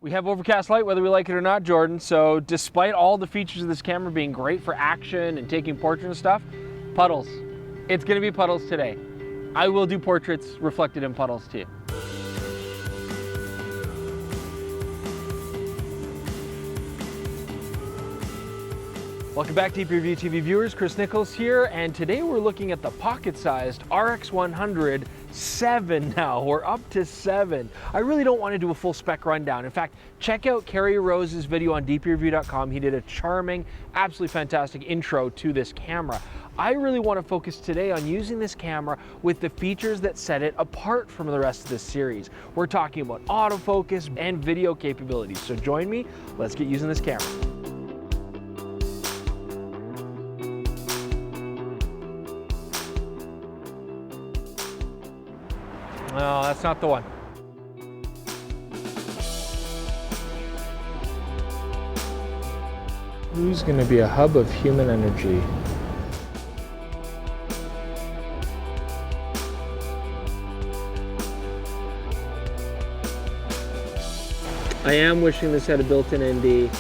We have overcast light whether we like it or not, Jordan, so despite all the features of this camera being great for action and taking portraits and stuff, puddles. It's gonna be puddles today. I will do portraits reflected in puddles too. Welcome back, DPReview TV viewers. Chris Nichols here, and today we're looking at the pocket-sized RX100 VII now. We're up to 7. I really don't want to do a full spec rundown. In fact, check out Kerry Rose's video on DPReview.com. He did a charming, absolutely fantastic intro to this camera. I really want to focus today on using this camera with the features that set it apart from the rest of this series. We're talking about autofocus and video capabilities. So join me, let's get using this camera. No, that's not the one. Who's going to be a hub of human energy? I am wishing this had a built-in ND.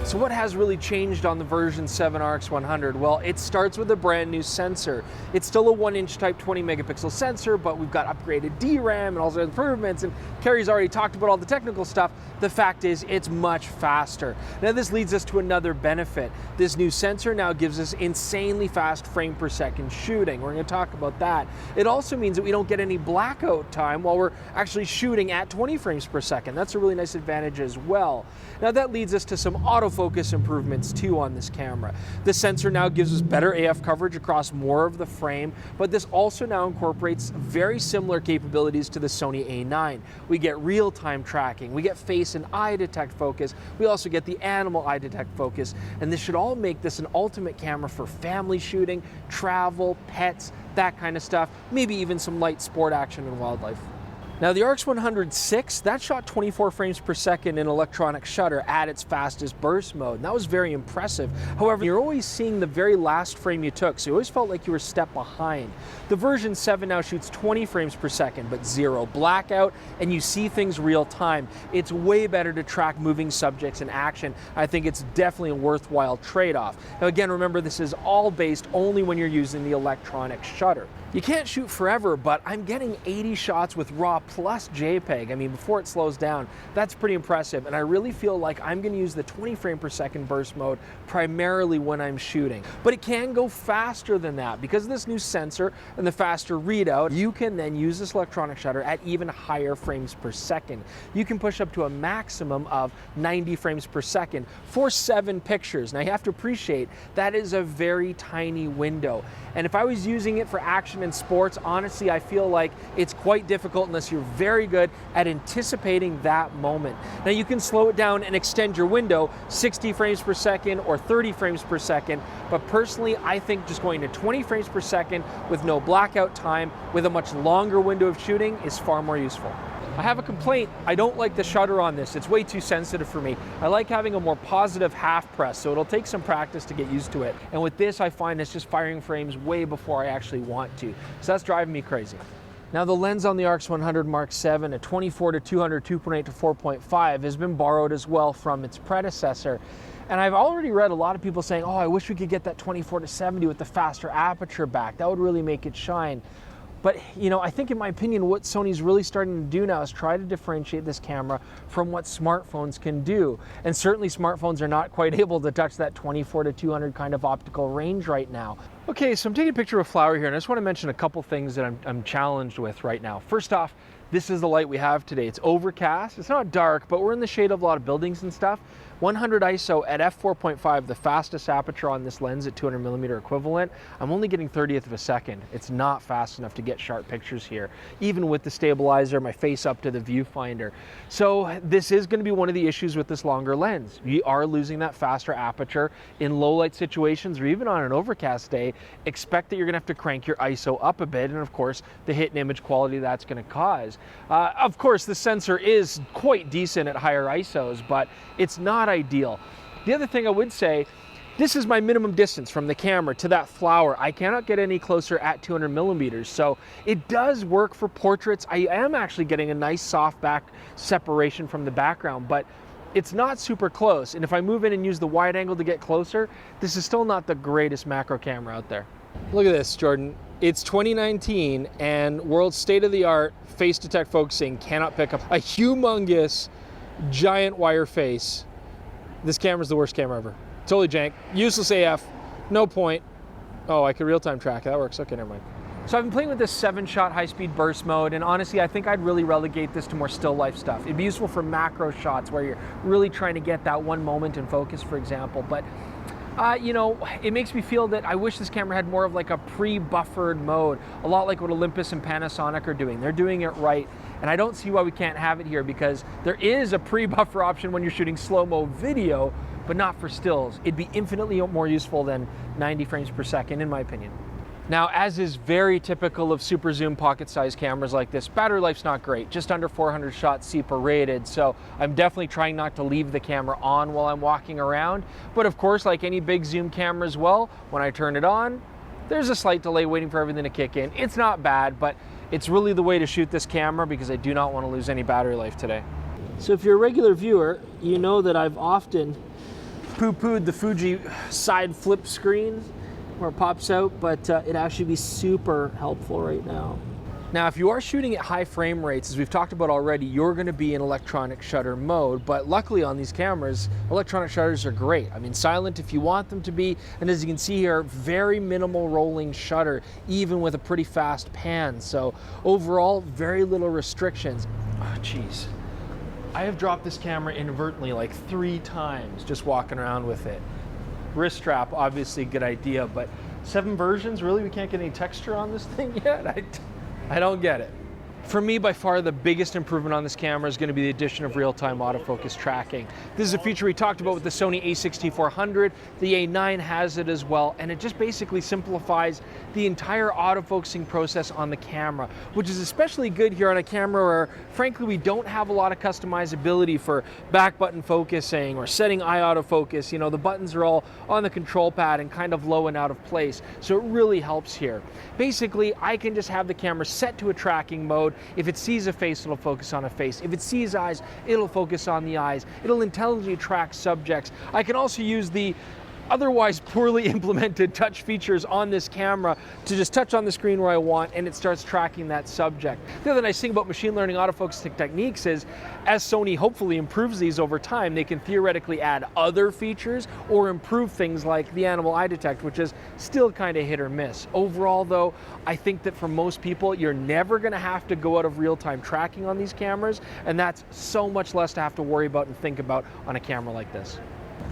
So what has really changed on the version 7 RX100? Well, it starts with a brand new sensor. It's still a 1-inch type 20 megapixel sensor, but we've got upgraded DRAM and all sorts of improvements, and Kerry's already talked about all the technical stuff. The fact is, it's much faster. Now this leads us to another benefit. This new sensor now gives us insanely fast frame per second shooting. We're gonna talk about that. It also means that we don't get any blackout time while we're actually shooting at 20 frames per second. That's a really nice advantage as well. Now that leads us to some autofocus improvements too on this camera. The sensor now gives us better AF coverage across more of the frame, but this also now incorporates very similar capabilities to the Sony A9. We get real-time tracking, we get face and eye detect focus, we also get the animal eye detect focus, and this should all make this an ultimate camera for family shooting, travel, pets, that kind of stuff, maybe even some light sport action and wildlife. Now the RX100 VI, that shot 24 frames per second in electronic shutter at its fastest burst mode, and that was very impressive. However, you're always seeing the very last frame you took, so you always felt like you were a step behind. The version 7 now shoots 20 frames per second, but 0 blackout, and you see things real time. It's way better to track moving subjects in action. I think it's definitely a worthwhile trade-off. Now again, remember this is all based only when you're using the electronic shutter. You can't shoot forever, but I'm getting 80 shots with RAW plus JPEG. I mean, before it slows down, that's pretty impressive. And I really feel like I'm gonna use the 20 frame per second burst mode primarily when I'm shooting. But it can go faster than that. Because of this new sensor and the faster readout, you can then use this electronic shutter at even higher frames per second. You can push up to a maximum of 90 frames per second for 7 pictures. Now you have to appreciate that is a very tiny window. And if I was using it for action and sports, honestly, I feel like it's quite difficult unless you're very good at anticipating that moment. Now you can slow it down and extend your window 60 frames per second or 30 frames per second, but personally, I think just going to 20 frames per second with no blackout time with a much longer window of shooting is far more useful. I have a complaint. I don't like the shutter on this. It's way too sensitive for me. I like having a more positive half press, so it'll take some practice to get used to it. And with this, I find it's just firing frames way before I actually want to. So that's driving me crazy. Now the lens on the RX100 Mark VII, a 24 to 200, 2.8 to 4.5, has been borrowed as well from its predecessor. And I've already read a lot of people saying, oh, I wish we could get that 24 to 70 with the faster aperture back. That would really make it shine. But, you know, I think in my opinion, what Sony's really starting to do now is try to differentiate this camera from what smartphones can do. And certainly smartphones are not quite able to touch that 24 to 200 kind of optical range right now. Okay, so I'm taking a picture of a flower here, and I just want to mention a couple things that I'm challenged with right now. First off, this is the light we have today. It's overcast, it's not dark, but we're in the shade of a lot of buildings and stuff. 100 ISO at f4.5, the fastest aperture on this lens at 200mm equivalent, I'm only getting 30th of a second. It's not fast enough to get sharp pictures here, even with the stabilizer, my face up to the viewfinder. So this is going to be one of the issues with this longer lens. You are losing that faster aperture in low light situations, or even on an overcast day. Expect that you're going to have to crank your ISO up a bit, and of course the hit and image quality that's going to cause. Of course the sensor is quite decent at higher ISOs, but it's not ideal. The other thing I would say This is my minimum distance from the camera to that flower. I cannot get any closer at 200 millimeters. So it does work for portraits. I am actually getting a nice soft back separation from the background, but it's not super close. And if I move in and use the wide angle to get closer, this is still not the greatest macro camera out there. Look at this, Jordan. It's 2019 and world's state-of-the-art face detect focusing cannot pick up a humongous giant wire face. This camera's the worst camera ever. Totally jank, useless AF, no point. Oh, I could real-time track, that works, okay, never mind. So I've been playing with this 7-shot high-speed burst mode, and honestly, I think I'd really relegate this to more still life stuff. It'd be useful for macro shots where you're really trying to get that one moment in focus, for example, but you know, it makes me feel that I wish this camera had more of like a pre-buffered mode, a lot like what Olympus and Panasonic are doing. They're doing it right, and I don't see why we can't have it here, because there is a pre-buffer option when you're shooting slow-mo video, but not for stills. It'd be infinitely more useful than 90 frames per second, in my opinion. Now, as is very typical of super zoom pocket-sized cameras like this, battery life's not great, just under 400 shots CEPA rated, so I'm definitely trying not to leave the camera on while I'm walking around. But of course, like any big zoom camera as well, when I turn it on, there's a slight delay waiting for everything to kick in. It's not bad, but it's really the way to shoot this camera because I do not want to lose any battery life today. So if you're a regular viewer, you know that I've often poo-pooed the Fuji side flip screen where it pops out, but it'd actually be super helpful right now. Now, if you are shooting at high frame rates, as we've talked about already, you're gonna be in electronic shutter mode, but luckily on these cameras, electronic shutters are great. I mean, silent if you want them to be, and as you can see here, very minimal rolling shutter, even with a pretty fast pan. So overall, very little restrictions. Oh, geez. I have dropped this camera inadvertently like 3 times just walking around with it. Wrist strap, obviously a good idea, but 7 versions, really? We can't get any texture on this thing yet? I don't get it. For me, by far, the biggest improvement on this camera is going to be the addition of real-time autofocus tracking. This is a feature we talked about with the Sony a6400. The A9 has it as well, and it just basically simplifies the entire autofocusing process on the camera, which is especially good here on a camera where, frankly, we don't have a lot of customizability for back button focusing or setting eye autofocus. You know, the buttons are all on the control pad and kind of low and out of place, so it really helps here. Basically, I can just have the camera set to a tracking mode. If it sees a face, it'll focus on a face. If it sees eyes, it'll focus on the eyes. It'll intelligently track subjects. I can also use the otherwise poorly implemented touch features on this camera to just touch on the screen where I want, and it starts tracking that subject. The other nice thing about machine learning autofocusing techniques is, as Sony hopefully improves these over time, they can theoretically add other features or improve things like the animal eye detect, which is still kind of hit or miss. Overall though, I think that for most people, you're never gonna have to go out of real-time tracking on these cameras, and that's so much less to have to worry about and think about on a camera like this.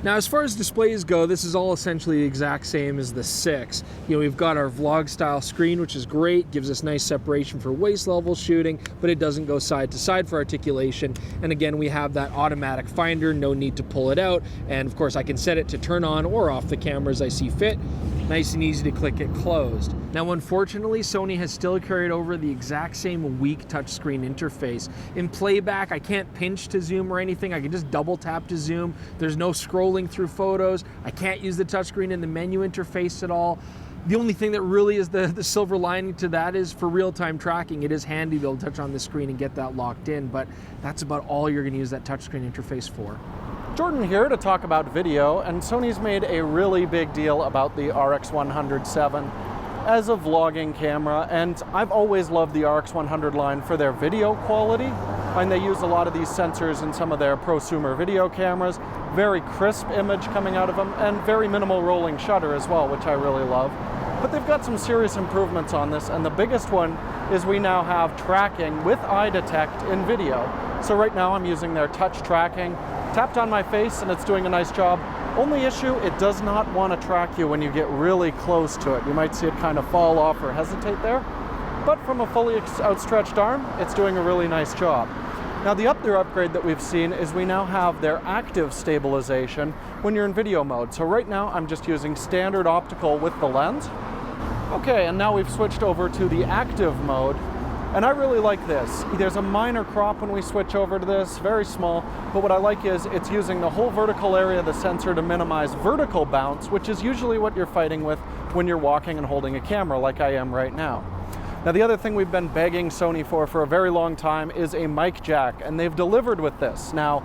Now, as far as displays go, this is all essentially the exact same as the 6. You know, we've got our vlog style screen, which is great, gives us nice separation for waist level shooting, but it doesn't go side to side for articulation. And again, we have that automatic finder, no need to pull it out. And of course, I can set it to turn on or off the camera as I see fit. Nice and easy to click it closed. Now, unfortunately, Sony has still carried over the exact same weak touchscreen interface. In playback, I can't pinch to zoom or anything. I can just double tap to zoom. There's no scrolling through photos. I can't use the touchscreen in the menu interface at all. The only thing that really is the silver lining to that is for real-time tracking. It is handy to be able to touch on the screen and get that locked in, but that's about all you're going to use that touchscreen interface for. Jordan here to talk about video, and Sony's made a really big deal about the RX100 VII as a vlogging camera, and I've always loved the RX100 line for their video quality, and they use a lot of these sensors in some of their prosumer video cameras. Very crisp image coming out of them, and very minimal rolling shutter as well, which I really love. But they've got some serious improvements on this, and the biggest one is we now have tracking with eye detect in video. So right now I'm using their touch tracking, tapped on my face and it's doing a nice job. Only issue, it does not want to track you when you get really close to it. You might see it kind of fall off or hesitate there, but from a fully outstretched arm, it's doing a really nice job. Now, the other upgrade that we've seen is we now have their active stabilization when you're in video mode. So right now I'm just using standard optical with the lens. Okay, and now we've switched over to the active mode. And I really like this. There's a minor crop when we switch over to this, very small, but what I like is it's using the whole vertical area of the sensor to minimize vertical bounce, which is usually what you're fighting with when you're walking and holding a camera like I am right now. Now, the other thing we've been begging Sony for a very long time is a mic jack, and they've delivered with this. Now,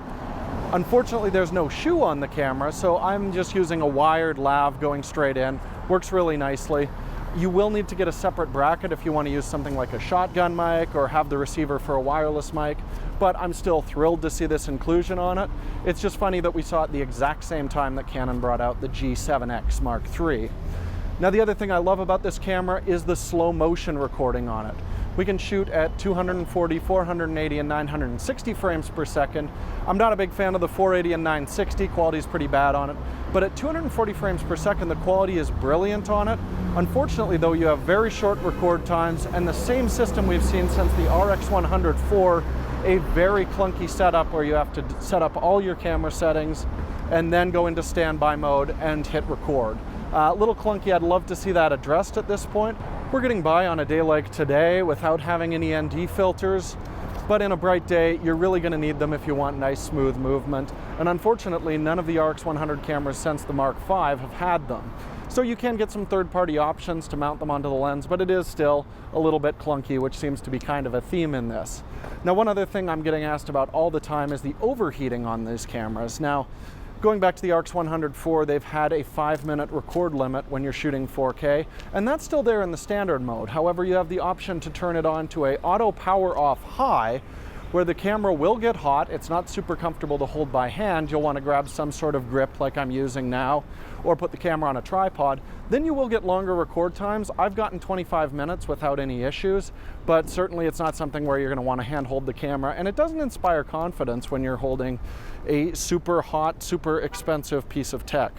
unfortunately, there's no shoe on the camera, so I'm just using a wired lav going straight in. Works really nicely. You will need to get a separate bracket if you want to use something like a shotgun mic or have the receiver for a wireless mic, but I'm still thrilled to see this inclusion on it. It's just funny that we saw it the exact same time that Canon brought out the G7X Mark III. Now, the other thing I love about this camera is the slow motion recording on it. We can shoot at 240, 480, and 960 frames per second. I'm not a big fan of the 480 and 960, quality is pretty bad on it, but at 240 frames per second, the quality is brilliant on it. Unfortunately, though, you have very short record times, and the same system we've seen since the RX100 IV, a very clunky setup where you have to set up all your camera settings and then go into standby mode and hit record. A little clunky. I'd love to see that addressed at this point. We're getting by on a day like today without having any ND filters, but in a bright day, you're really going to need them if you want nice, smooth movement. And unfortunately, none of the RX100 cameras since the Mark V have had them. So you can get some third-party options to mount them onto the lens, but it is still a little bit clunky, which seems to be kind of a theme in this. Now, one other thing I'm getting asked about all the time is the overheating on these cameras. Now, going back to the RX100 IV, they've had a 5-minute record limit when you're shooting 4K, and that's still there in the standard mode. However, you have the option to turn it on to a auto power off high, where the camera will get hot. It's not super comfortable to hold by hand. You'll want to grab some sort of grip like I'm using now, or put the camera on a tripod. Then you will get longer record times. I've gotten 25 minutes without any issues, but certainly it's not something where you're going to want to hand hold the camera, and it doesn't inspire confidence when you're holding a super hot, super expensive piece of tech.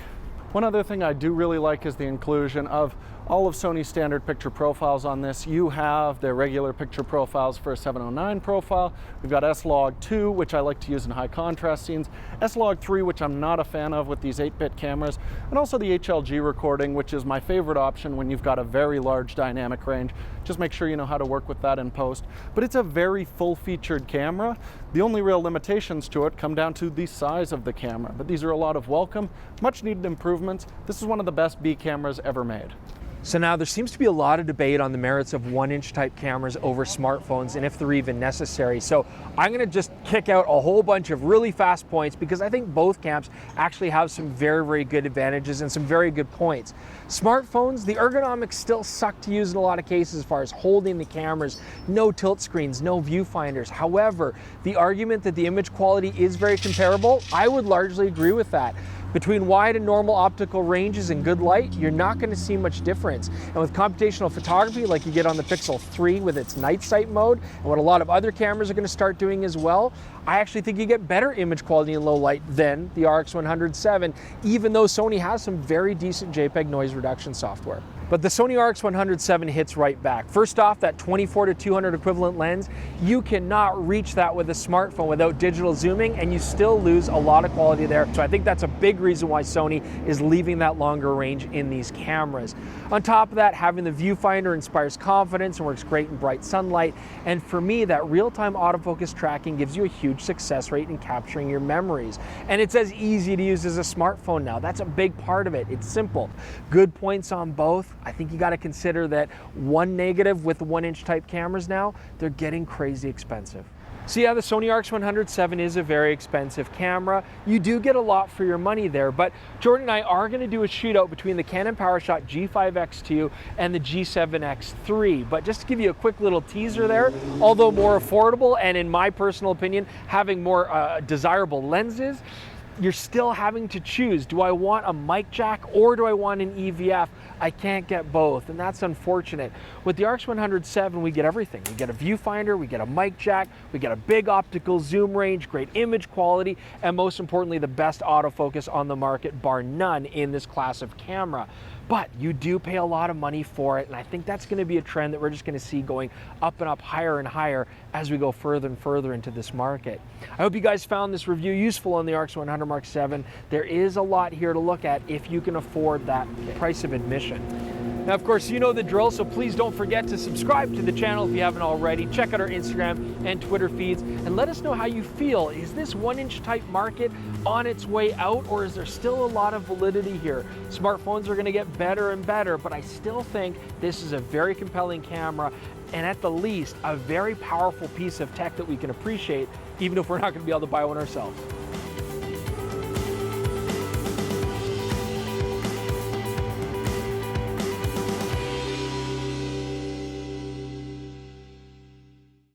One other thing I do really like is the inclusion of all of Sony's standard picture profiles on this. You have their regular picture profiles for a 709 profile. We've got S-Log2, which I like to use in high contrast scenes, S-Log3, which I'm not a fan of with these 8-bit cameras, and also the HLG recording, which is my favorite option when you've got a very large dynamic range. Just make sure you know how to work with that in post. But it's a very full-featured camera. The only real limitations to it come down to the size of the camera, but these are a lot of welcome, much needed improvements. This is one of the best B cameras ever made. So now there seems to be a lot of debate on the merits of 1-inch type cameras over smartphones and if they're even necessary. So I'm going to just kick out a whole bunch of really fast points because I think both camps actually have some very, very good advantages and some very good points. Smartphones, the ergonomics still suck to use in a lot of cases as far as holding the cameras, no tilt screens, no viewfinders. However, the argument that the image quality is very comparable, I would largely agree with that. Between wide and normal optical ranges and good light, you're not going to see much difference. And with computational photography, like you get on the Pixel 3 with its night sight mode, and what a lot of other cameras are going to start doing as well, I actually think you get better image quality in low light than the RX100 VII, even though Sony has some very decent JPEG noise reduction software. But the Sony RX100 VII hits right back. First off, that 24-200 equivalent lens, you cannot reach that with a smartphone without digital zooming, and you still lose a lot of quality there. So I think that's a big reason why Sony is leaving that longer range in these cameras. On top of that, having the viewfinder inspires confidence and works great in bright sunlight. And for me, that real-time autofocus tracking gives you a huge success rate in capturing your memories. And it's as easy to use as a smartphone now. That's a big part of it. It's simple. Good points on both. I think you got to consider that one negative with the 1-inch type cameras now, they're getting crazy expensive. So yeah, the Sony RX100 VII is a very expensive camera. You do get a lot for your money there, but Jordan and I are going to do a shootout between the Canon PowerShot G5X2 and the G7X3. But just to give you a quick little teaser there, although more affordable and in my personal opinion, having more desirable lenses, you're still having to choose. Do I want a mic jack or do I want an EVF? I can't get both, and that's unfortunate. With the RX100 VII, we get everything. We get a viewfinder, we get a mic jack, we get a big optical zoom range, great image quality, and most importantly, the best autofocus on the market, bar none, in this class of camera. But you do pay a lot of money for it, and I think that's going to be a trend that we're just going to see going up and up, higher and higher as we go further and further into this market. I hope you guys found this review useful on the RX100 Mark VII. There is a lot here to look at if you can afford that price of admission. Now, of course, you know the drill, so please don't forget to subscribe to the channel if you haven't already. Check out our Instagram and Twitter feeds, and let us know how you feel. Is this 1-inch type market on its way out, or is there still a lot of validity here? Smartphones are gonna get better and better, but I still think this is a very compelling camera, and at the least, a very powerful piece of tech that we can appreciate, even if we're not gonna be able to buy one ourselves.